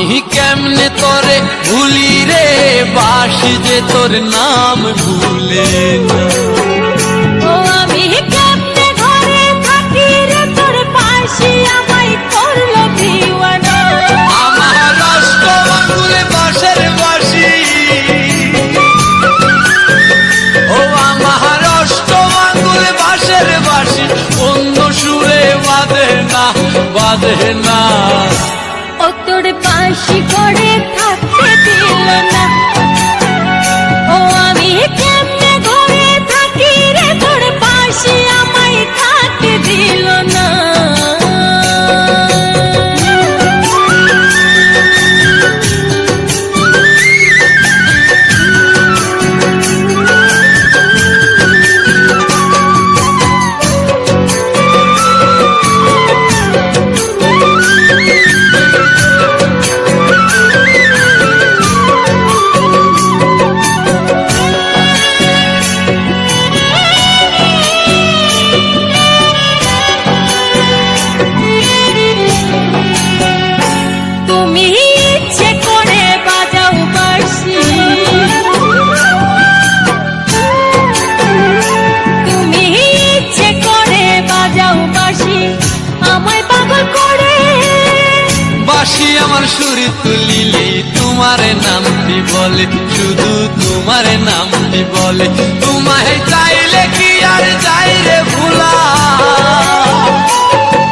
আমি কেমনে তোরে ভুলি রে, বাসি যে তোর নাম ভুলে না। ও আমি কেমনে ঘরে থাকি রে, তোর বাঁশি আমায় করলো দিওয়ানা। আমার অষ্ট আঙ্গুলে বাঁশের বাঁশি, ও আমার অষ্ট আঙ্গুলে বাঁশের বাঁশি, অন্য সুরে বাঁধে না, বাঁধে না। ও তোর বাঁশি ঘরে থাকতে দিল না। ও আমি কেমনে ঘরে থাকি রে, তোর বাঁশি আমায় থাকতে দিল না। বাঁশি আমার সুরে তুলিলে তোমার নামটি বলে, শুধু তোমার নামটি বলে। তোমায় চাইলে কি আর যাই রে ভুলা,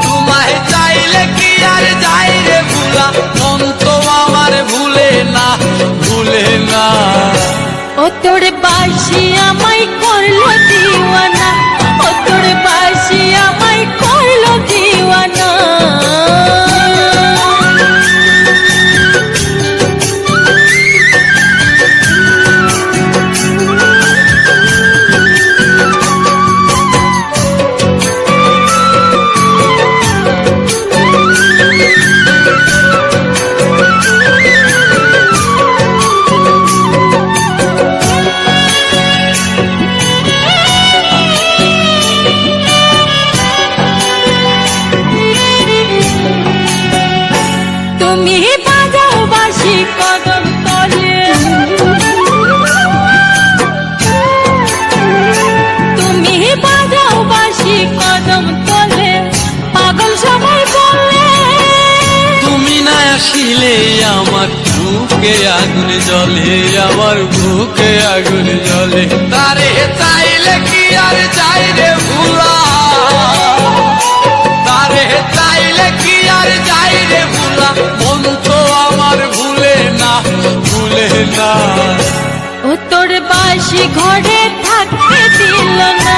তোমায় চাইলে কি আর যাই রে ভুলা, মন তো আমার ভুলে না, ভুলে না। ও তোর বাঁশি আমায় করলো দিওয়ানা, ও তোর বাঁশি আমায় করলো দিওয়ানা। আসিলে আমার বুকে আগুন জ্বলে, আমার বুকে আগুন জ্বলে। তারে চাইলে কি আর যাই রে ভুলা, তারে চাইলে কি আর যাই রে ভুলা, মন তো আমার ভুলে না, ভুলে না। ও তোর বাঁশি ঘরে থাকতে দিল না,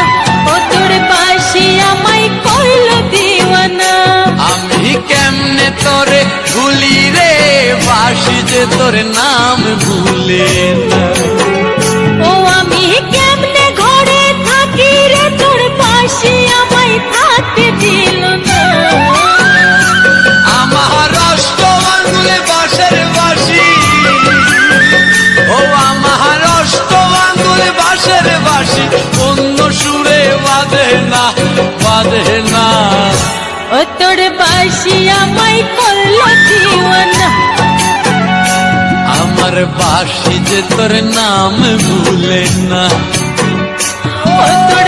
ও তোর বাঁশি আমায় করলো দিওয়ানা। আমি কেমনে তোরে ভুলি রে, বাঁশি যে তোর নাম ভুলে না। ও আমি কেমনে ঘরে থাকি রে, তোর বাঁশি আমায় থাকতে দিল না। আমার অষ্ট আঙ্গুলে বাঁশের বাঁশি, ও আমার অষ্ট আঙ্গুলে বাঁশের বাঁশি, অন্য সুরে বাঁধে না, বাঁধে না। ও তোর বাঁশি আমায় করলো দিওয়ানা, আমার বাঁশি যে তোর নাম ভুলে না। ও তোর